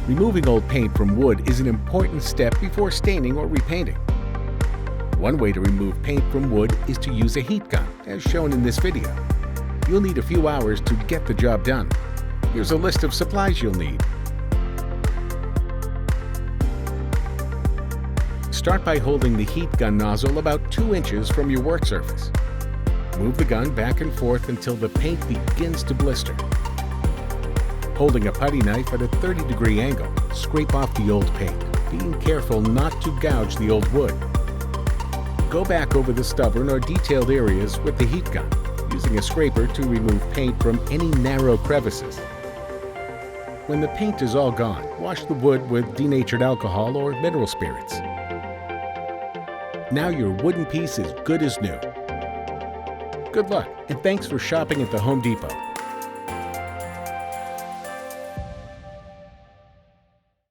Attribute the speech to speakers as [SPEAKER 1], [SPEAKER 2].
[SPEAKER 1] Removing old paint from wood is an important step before staining or repainting. One way to remove paint from wood is to use a heat gun, as shown in this video. You'll need a few hours to get the job done. Here's a list of supplies you'll need. Start by holding the heat gun nozzle about 2 inches from your work surface. Move the gun back and forth until the paint begins to blister. Holding a putty knife at a 30-degree angle, scrape off the old paint, being careful not to gouge the old wood. Go back over the stubborn or detailed areas with the heat gun, using a scraper to remove paint from any narrow crevices. When the paint is all gone, wash the wood with denatured alcohol or mineral spirits. Now your wooden piece is good as new. Good luck, and thanks for shopping at the Home Depot.